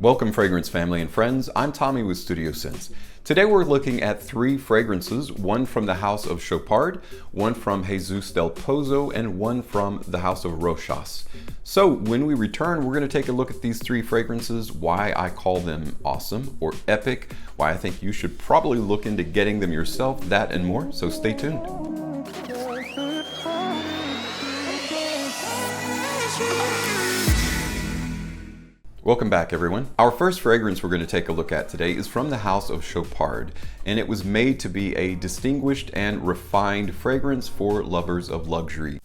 Welcome fragrance family and friends, I'm Tommy with Studio Sense. Today we're looking at 3 fragrances, one from the house of Chopard, one from Jesus del Pozo, and one from the house of Rochas. So when we return, we're going to take a look at these 3 fragrances, why I call them awesome or epic, why I think you should probably look into getting them yourself, that and more, so stay tuned. Welcome back everyone. Our first fragrance we're going to take a look at today is from the house of Chopard, and it was made to be a distinguished and refined fragrance for lovers of luxury.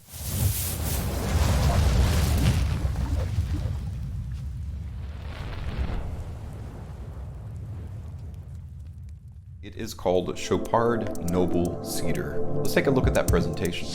It is called Chopard Noble Cedar. Let's take a look at that presentation.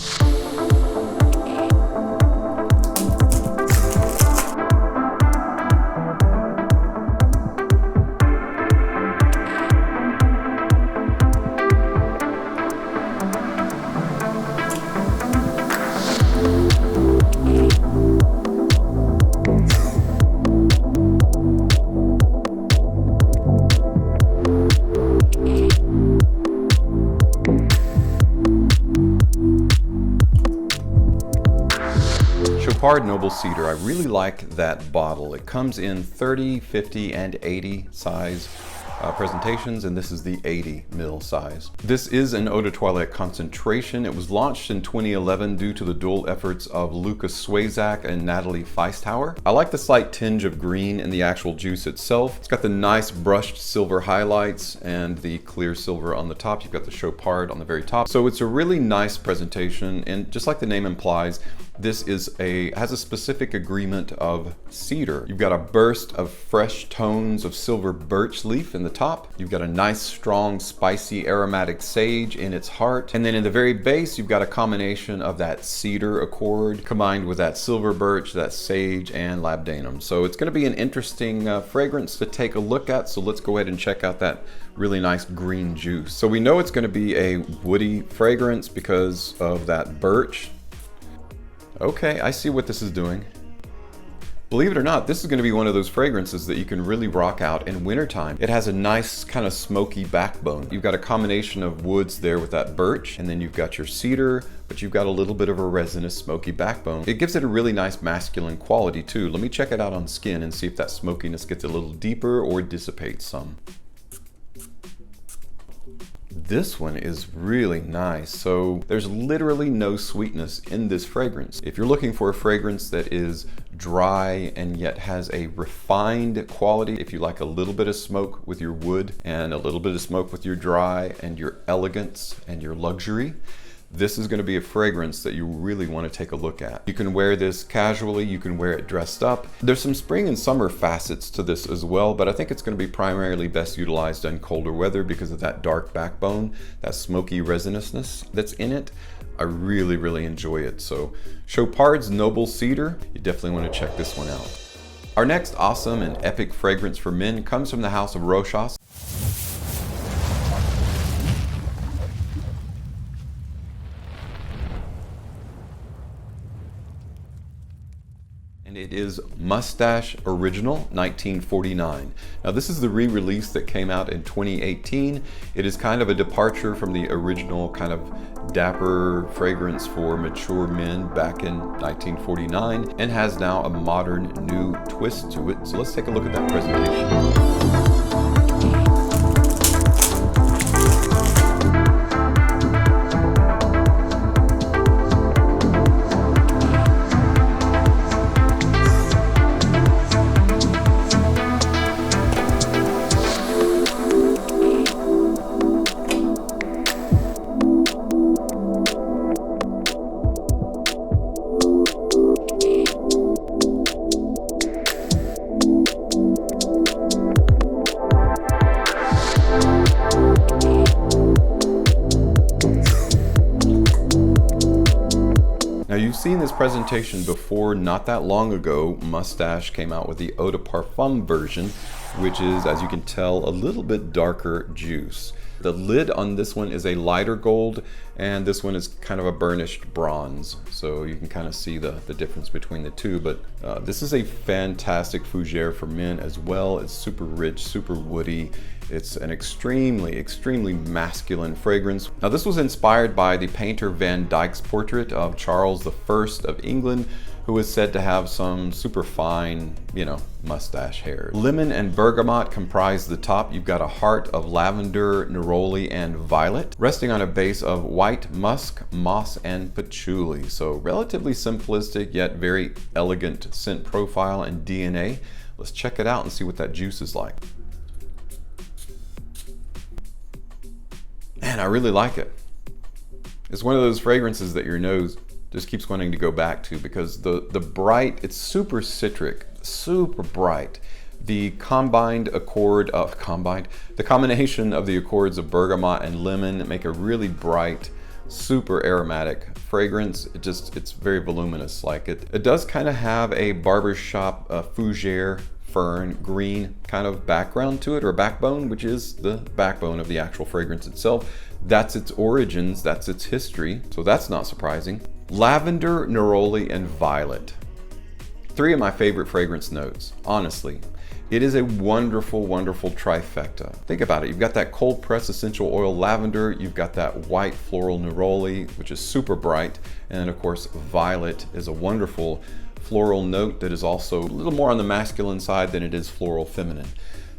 Chopard Noble Cedar, I really like that bottle. It comes in 30, 50, and 80 size presentations, and this is the 80 ml size. This is an eau de toilette concentration. It was launched in 2011 due to the dual efforts of Lucas Swayzak and Natalie Feisthauer. I like the slight tinge of green in the actual juice itself. It's got the nice brushed silver highlights and the clear silver on the top. You've got the Chopard on the very top. So it's a really nice presentation, and just like the name implies, this has a specific agreement of cedar. You've got a burst of fresh tones of silver birch leaf in the top. You've got a nice, strong, spicy, aromatic sage in its heart. And then in the very base, you've got a combination of that cedar accord combined with that silver birch, that sage, and labdanum. So it's going to be an interesting fragrance to take a look at. So let's go ahead and check out that really nice green juice. So we know it's going to be a woody fragrance because of that birch. Okay, I see what this is doing. Believe it or not, this is going to be one of those fragrances that you can really rock out in wintertime. It has a nice kind of smoky backbone. You've got a combination of woods there with that birch, and then you've got your cedar, but you've got a little bit of a resinous smoky backbone. It gives it a really nice masculine quality too. Let me check it out on skin and see if that smokiness gets a little deeper or dissipates some. This one is really nice. So there's literally no sweetness in this fragrance. If you're looking for a fragrance that is dry and yet has a refined quality, if you like a little bit of smoke with your wood and a little bit of smoke with your dry and your elegance and your luxury, this is going to be a fragrance that you really want to take a look at. You can wear this casually, you can wear it dressed up. There's some spring and summer facets to this as well, but I think it's going to be primarily best utilized in colder weather because of that dark backbone, that smoky resinousness that's in it. I really, really enjoy it. So Chopard's Noble Cedar, you definitely want to check this one out. Our next awesome and epic fragrance for men comes from the house of Rochas. It is Moustache Original 1949. Now this is the re-release that came out in 2018. It is kind of a departure from the original kind of dapper fragrance for mature men back in 1949 and has now a modern new twist to it. So let's take a look at that presentation. Now you've seen this presentation before. Not that long ago, Moustache came out with the Eau de Parfum version, which is, as you can tell, a little bit darker juice. The lid on this one is a lighter gold, and this one is kind of a burnished bronze. So you can kind of see the difference between the two. But this is a fantastic fougere for men as well. It's super rich, super woody. It's an extremely, extremely masculine fragrance. Now this was inspired by the painter Van Dyck's portrait of Charles I of England, who is said to have some super fine, mustache hair. Lemon and bergamot comprise the top. You've got a heart of lavender, neroli, and violet, resting on a base of white musk, moss, and patchouli. So relatively simplistic, yet very elegant scent profile and DNA. Let's check it out and see what that juice is like. Man, I really like it. It's one of those fragrances that your nose just keeps wanting to go back to, because the bright, it's super citric, super bright. The combination of the accords of bergamot and lemon make a really bright, super aromatic fragrance. It's very voluminous. Like it does kind of have a barbershop fougere fern green kind of background to it, or backbone, which is the backbone of the actual fragrance itself. That's its origins, that's its history, so that's not surprising. Lavender, neroli, and violet. 3 of my favorite fragrance notes, honestly. It is a wonderful, wonderful trifecta. Think about it. You've got that cold press essential oil lavender, you've got that white floral neroli, which is super bright, and then of course violet is a wonderful floral note that is also a little more on the masculine side than it is floral feminine.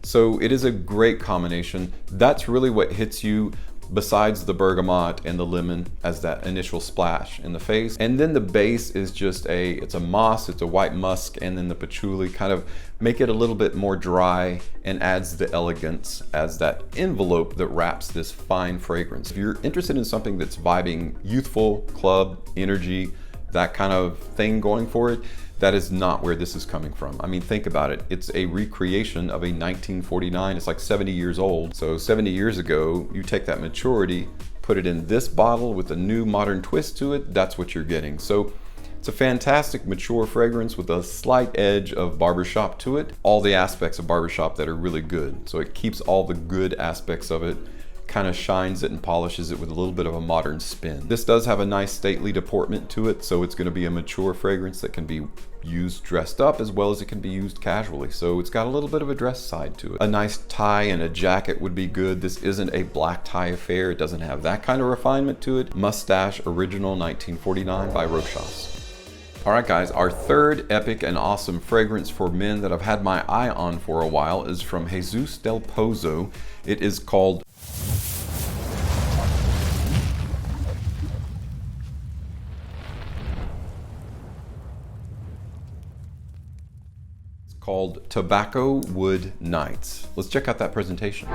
So it is a great combination. That's really what hits you, besides the bergamot and the lemon, as that initial splash in the face. And then the base is just it's a moss, it's a white musk, and then the patchouli kind of make it a little bit more dry and adds the elegance as that envelope that wraps this fine fragrance. If you're interested in something that's vibing youthful, club, energy, that kind of thing going for it, that is not where this is coming from. I mean, think about it. It's a recreation of a 1949. It's like 70 years old. So 70 years ago, you take that maturity, put it in this bottle with a new modern twist to it, that's what you're getting. So it's a fantastic mature fragrance with a slight edge of barbershop to it. All the aspects of barbershop that are really good. So it keeps all the good aspects of it, kind of shines it and polishes it with a little bit of a modern spin. This does have a nice stately deportment to it, so it's going to be a mature fragrance that can be used dressed up as well as it can be used casually. So it's got a little bit of a dress side to it. A nice tie and a jacket would be good. This isn't a black tie affair. It doesn't have that kind of refinement to it. Moustache Original 1949 by Rochas. All right guys, our third epic and awesome fragrance for men that I've had my eye on for a while is from Jesus del Pozo. It is called Tobacco Wood Nights. Let's check out that presentation.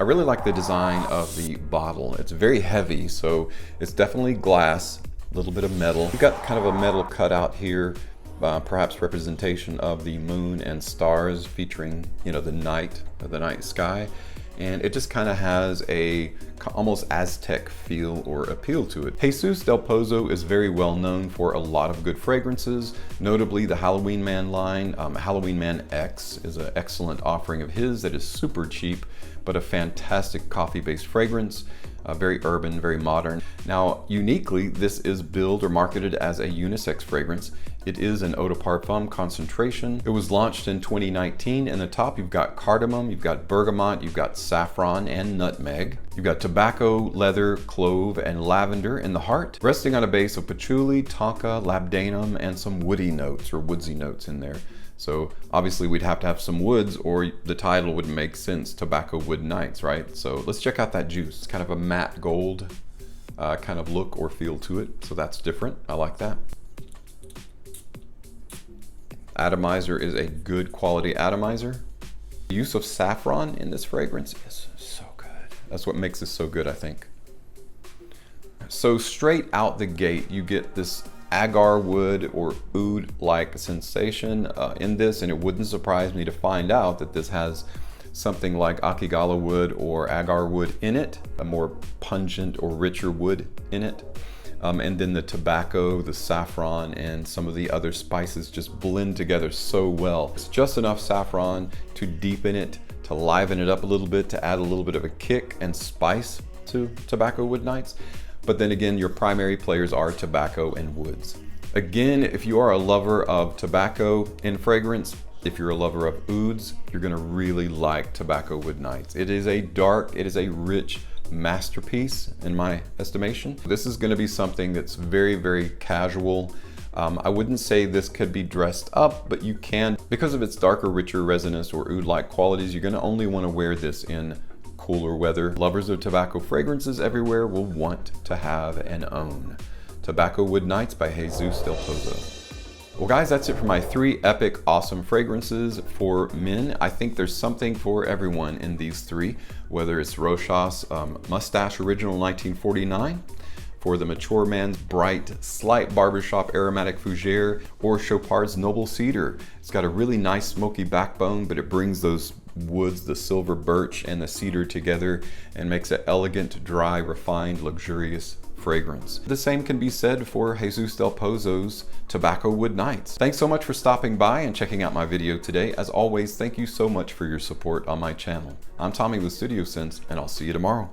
I really like the design of the bottle. It's very heavy, so it's definitely glass, a little bit of metal. We've got kind of a metal cutout here, perhaps representation of the moon and stars featuring, the night sky. And it just kind of has a almost Aztec feel or appeal to it. Jesus del Pozo is very well known for a lot of good fragrances, notably the Halloween Man line. Halloween Man X is an excellent offering of his that is super cheap, but a fantastic coffee-based fragrance. Very urban, very modern. Now, uniquely, this is billed or marketed as a unisex fragrance. It is an eau de parfum concentration. It was launched in 2019. In the top, you've got cardamom, you've got bergamot, you've got saffron and nutmeg. You've got tobacco, leather, clove, and lavender in the heart, resting on a base of patchouli, tonka, labdanum, and some woody notes or woodsy notes in there. So obviously we'd have to have some woods or the title wouldn't make sense, Tobacco Wood Nights, right? So let's check out that juice. It's kind of a matte gold kind of look or feel to it. So that's different, I like that. atomizer is a good quality atomizer. The use of saffron in this fragrance is so good. That's what makes this so good, I think. So straight out the gate, you get this agar wood or oud-like sensation in this, and it wouldn't surprise me to find out that this has something like akigala wood or agar wood in it, a more pungent or richer wood in it. And then the tobacco, the saffron, and some of the other spices just blend together so well. It's just enough saffron to deepen it, to liven it up a little bit, to add a little bit of a kick and spice to Tobacco Wood Nights. But then again, your primary players are tobacco and woods. Again, if you are a lover of tobacco in fragrance, if you're a lover of ouds, you're gonna really like Tobacco Wood Nights. It is a dark, it is a rich masterpiece in my estimation. This is gonna be something that's very, very casual. I wouldn't say this could be dressed up, but you can. Because of its darker, richer resonance or oud-like qualities, you're gonna only wanna wear this in cooler weather. Lovers of tobacco fragrances everywhere will want to have and own Tobacco Wood Nights by Jesus del Pozo. Well guys, that's it for my 3 epic, awesome fragrances for men. I think there's something for everyone in these 3, whether it's Rochas Mustache Original 1949, for the mature man's bright, slight barbershop aromatic fougere, or Chopard's Noble Cedar. It's got a really nice smoky backbone, but it brings those woods, the silver birch and the cedar together and makes an elegant, dry, refined, luxurious fragrance. The same can be said for Jesus del Pozo's Tobacco Wood Nights. Thanks so much for stopping by and checking out my video today. As always, thank you so much for your support on my channel. I'm Tommy with Studio Sense, and I'll see you tomorrow.